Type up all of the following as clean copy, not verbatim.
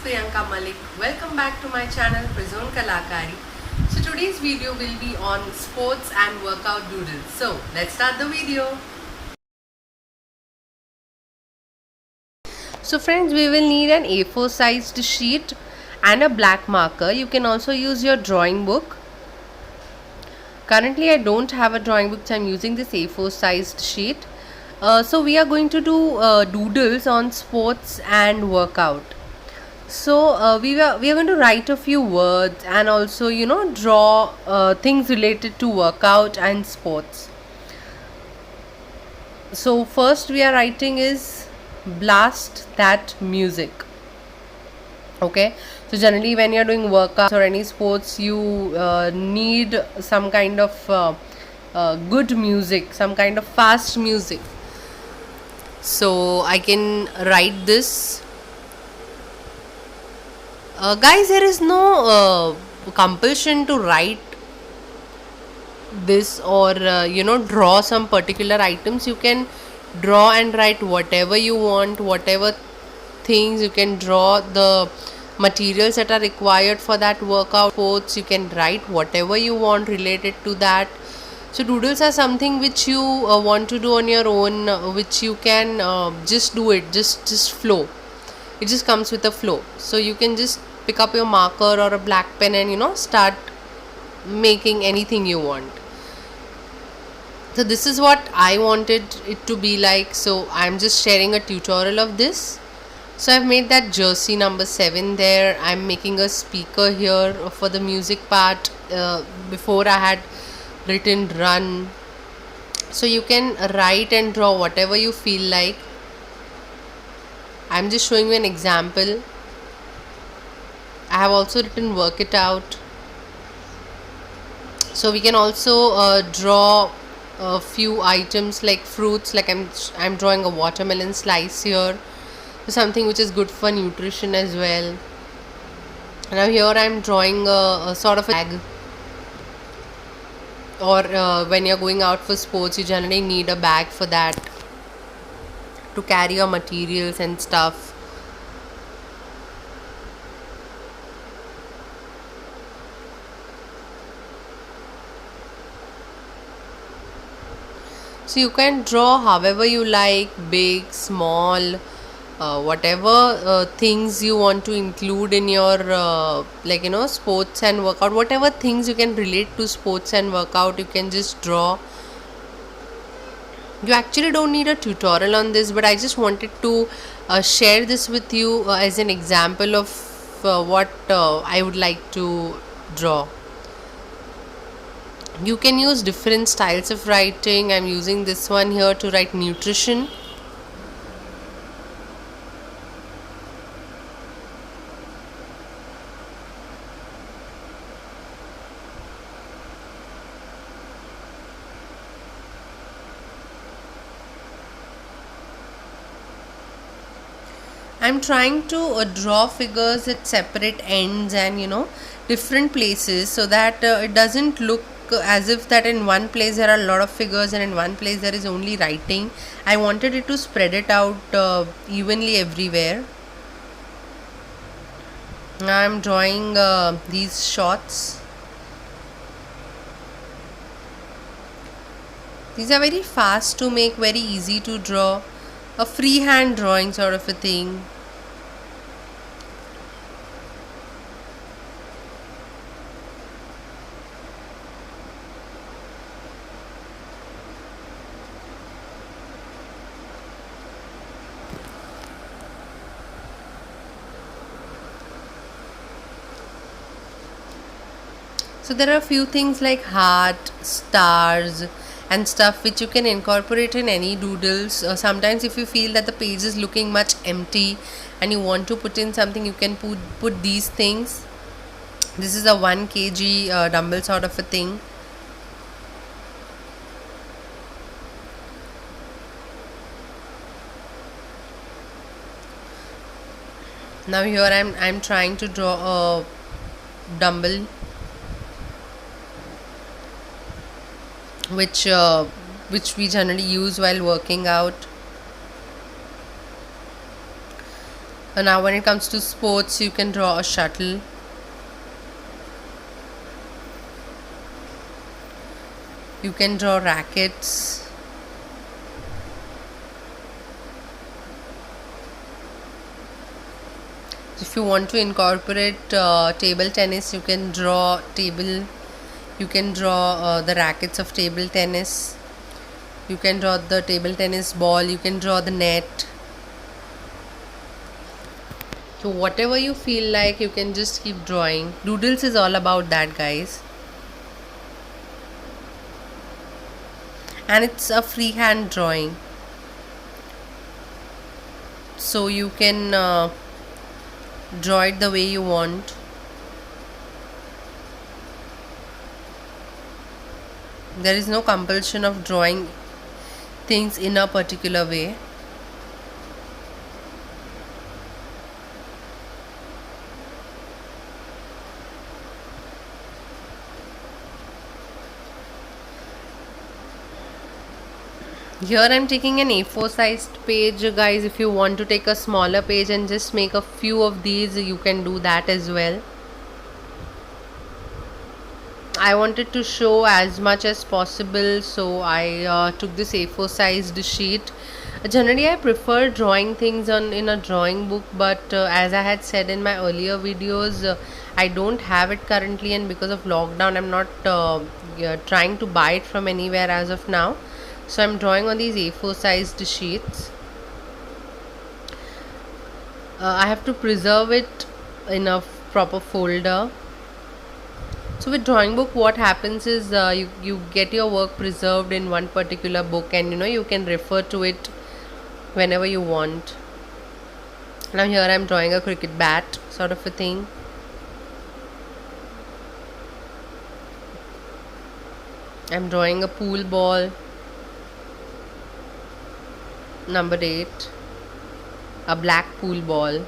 Priyanka Malik. Welcome back to my channel Prizone Kalakari. So today's video will be on sports and workout doodles. So let's start the video. So friends, we will need an A4 sized sheet and a black marker. You can also use your drawing book. Currently I don't have a drawing book, so I'm using this A4 sized sheet. So we are going to do doodles on sports and workout. So we are going to write a few words and also draw things related to workout and sports. So first we are writing is blast that music. Okay, so generally when you're doing workouts or any sports, you need some kind of good music, some kind of fast music. So I can write this. Guys, there is no compulsion to write this or draw some particular items. You can draw and write whatever you want, whatever things you can draw, the materials that are required for that workout sports. You can write whatever you want related to that. So doodles are something which you want to do on your own, which you can just do it, just flow. It just comes with a flow. So you can just pick up your marker or a black pen and start making anything you want. So this is what I wanted it to be like. So I'm just sharing a tutorial of this. So I've made that jersey number 7 there. I'm making a speaker here for the music part. Before I had written run. So you can write and draw whatever you feel like. I'm just showing you an example. I have also written work it out. So we can also draw a few items like fruits, like I'm drawing a watermelon slice here. So something which is good for nutrition as well. Now here I'm drawing a sort of a bag. Or when you're going out for sports, you generally need a bag for that, to carry your materials and stuff. So you can draw however you like, big, small, whatever things you want to include in your sports and workout. Whatever things you can relate to sports and workout, you can just draw. You actually don't need a tutorial on this, but I just wanted to share this with you as an example of what I would like to draw. You can use different styles of writing. I'm using this one here to write nutrition. I'm trying to draw figures at separate ends and different places, so that it doesn't look as if that in one place there are a lot of figures and in one place there is only writing. I wanted it to spread it out evenly everywhere. Now I'm drawing these shots. These are very fast to make, very easy to draw, a freehand drawing sort of a thing. So there are a few things like heart, stars and stuff which you can incorporate in any doodles. Sometimes if you feel that the page is looking much empty and you want to put in something, you can put these things. This is a 1 kg dumbbell sort of a thing. Now here I'm trying to draw a dumbbell which we generally use while working out. And now when it comes to sports, you can draw a shuttle. You can draw rackets. If you want to incorporate table tennis, you can draw table. You can draw the rackets of table tennis. You can draw the table tennis ball. You can draw the net. So whatever you feel like, you can just keep drawing. Doodles is all about that, guys. And it's a freehand drawing, so you can draw it the way you want. There is no compulsion of drawing things in a particular way. Here I'm taking an A4 sized page, guys. If you want to take a smaller page and just make a few of these, you can do that as well. I wanted to show as much as possible, so I took this A4 sized sheet. Generally I prefer drawing things on in a drawing book, but as I had said in my earlier videos, I don't have it currently, and because of lockdown I'm not trying to buy it from anywhere as of now. So I'm drawing on these A4 sized sheets. I have to preserve it in a proper folder. So with drawing book, what happens is you get your work preserved in one particular book, and you can refer to it whenever you want. Now here I'm drawing a cricket bat sort of a thing. I'm drawing a pool ball, number 8, a black pool ball.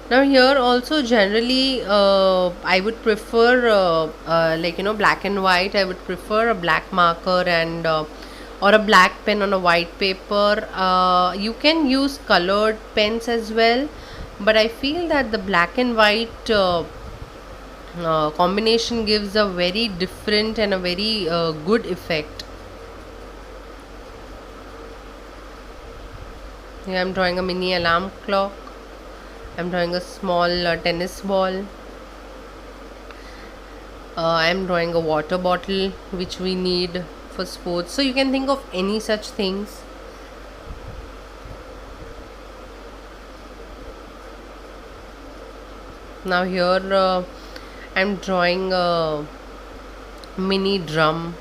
Now here also generally I would prefer black and white. I would prefer a black marker and or a black pen on a white paper. You can use colored pens as well, but I feel that the black and white combination gives a very different and a very good effect. Here I'm drawing a mini alarm clock. I'm drawing a small tennis ball. I'm drawing a water bottle which we need for sports. So you can think of any such things. Now here I'm drawing a mini drum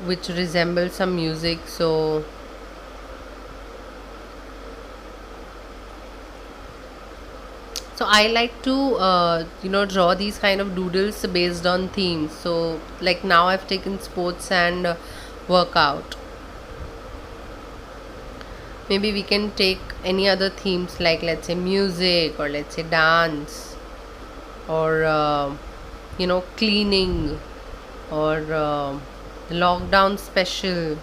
which resembles some music. So I like to draw these kind of doodles based on themes. So like now I've taken sports and workout. Maybe we can take any other themes, like let's say music, or let's say dance, or cleaning, or lockdown special,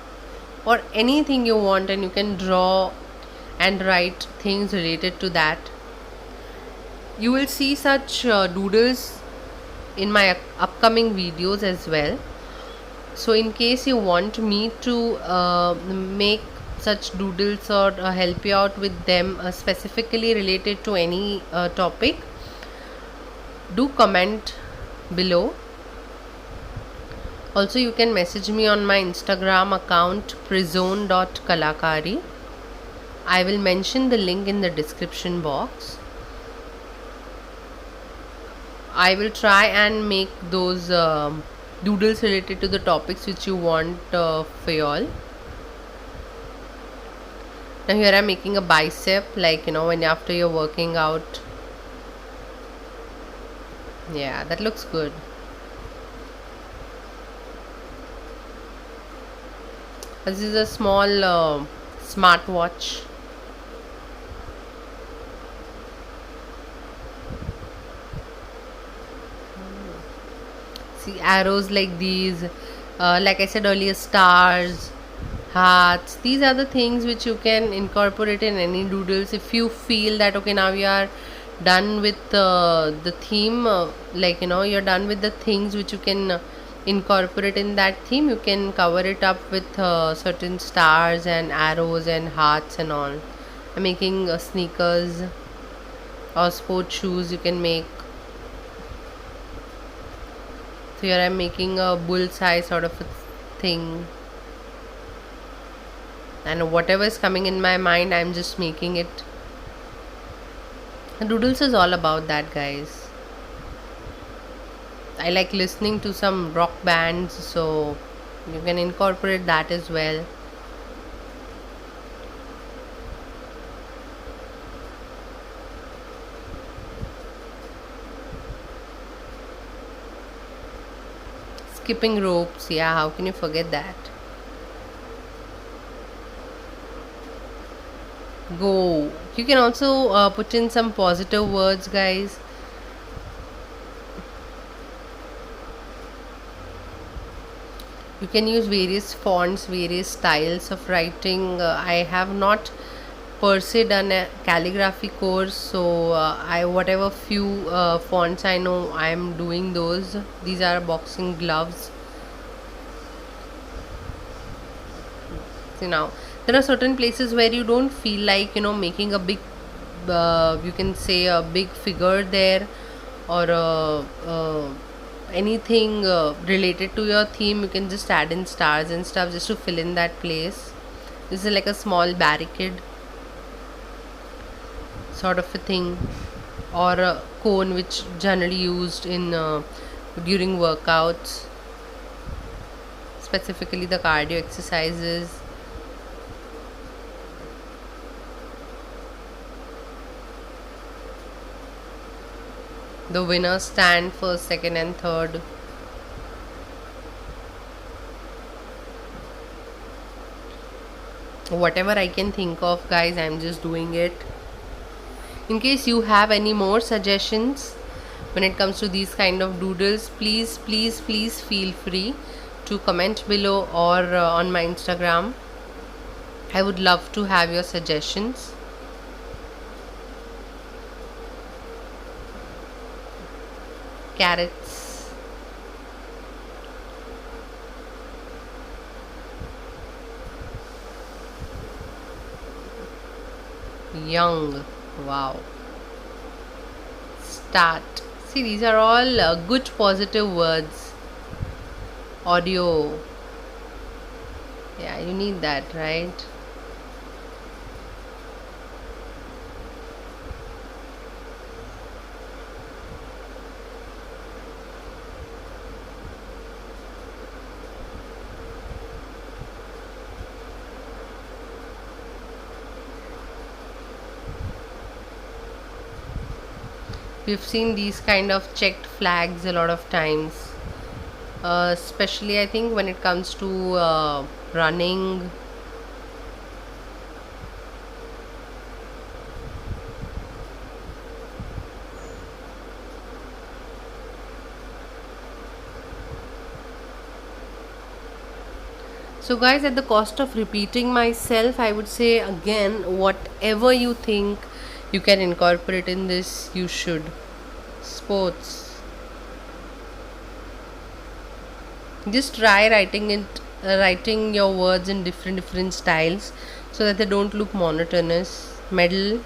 or anything you want, and you can draw and write things related to that. You will see such doodles in my upcoming videos as well. So in case you want me to make such doodles or help you out with them specifically related to any topic, do comment below. Also you can message me on my Instagram account prizone.kalakari. I will mention the link in the description box. I will try and make those doodles related to the topics which you want for y'all. Now here I'm making a bicep, like when after you're working out. Yeah, that looks good. This is a small smartwatch. See arrows like these, like I said earlier, stars, hearts. These are the things which you can incorporate in any doodles. If you feel that okay, now you are done with the theme, like you're done with the things which you can incorporate in that theme, you can cover it up with certain stars and arrows and hearts and all. I'm making sneakers or sport shoes you can make. So here I'm making a bullseye sort of a thing, and whatever is coming in my mind, I'm just making it. Doodles is all about that, guys. I like listening to some rock bands, so you can incorporate that as well. Skipping ropes, yeah, how can you forget that? Go. You can also put in some positive words, guys. You can use various fonts, various styles of writing. I have not per se done a calligraphy course, so I whatever few fonts I know, I am doing those. These are boxing gloves. See, now there are certain places where you don't feel like making a big, you can say a big figure there, or anything related to your theme. You can just add in stars and stuff just to fill in that place. This is like a small barricade sort of a thing, or a cone which generally used in during workouts, specifically the cardio exercises. The winners stand first, second, and third. Whatever I can think of, guys, I'm just doing it. In case you have any more suggestions when it comes to these kind of doodles, please, please, please feel free to comment below, or on my Instagram. I would love to have your suggestions. Carrots. Young. Wow. Start. See, these are all good positive words. Audio. Yeah, you need that, right? We've seen these kind of checked flags a lot of times, especially I think when it comes to running. So, guys, at the cost of repeating myself, I would say again, whatever you think you can incorporate in this, you should. Sports. Just try writing your words in different styles so that they don't look monotonous. Medal.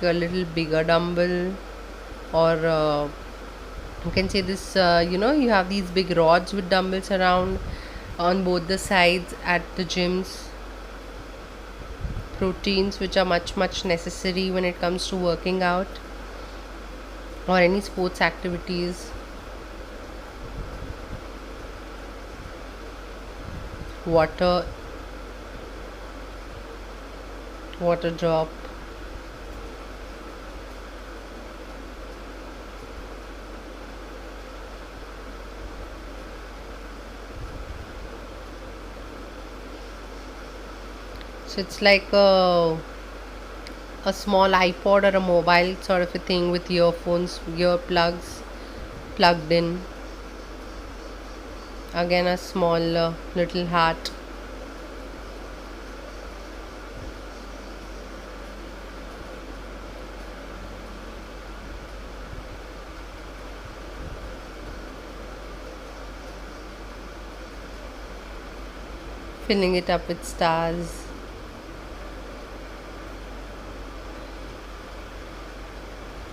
Your little bigger dumbbell, or you can say this. You have these big rods with dumbbells around on both the sides at the gyms. Proteins, which are much necessary when it comes to working out or any sports activities. Water. Water drop. So it's like a small iPod or a mobile sort of a thing with earphones, earplugs plugged in. Again, a small little heart. Filling it up with stars.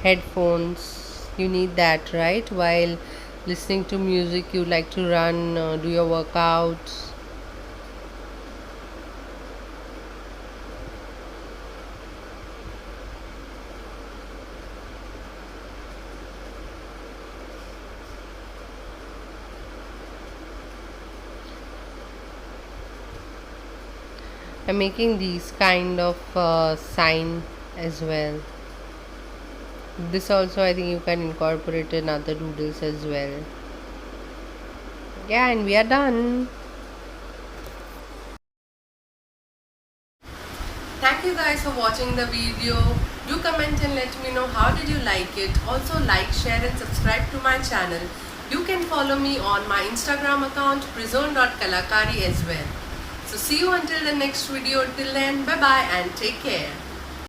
Headphones, you need that, right? While listening to music, you like to run, do your workouts. I'm making these kind of sign as well. This also, I think you can incorporate in other doodles as well. Yeah, and we are done. Thank you guys for watching the video. Do comment and let me know how did you like it. Also like, share and subscribe to my channel. You can follow me on my Instagram account prizone.kalakari as well. So see you until the next video. Till then, bye bye and take care.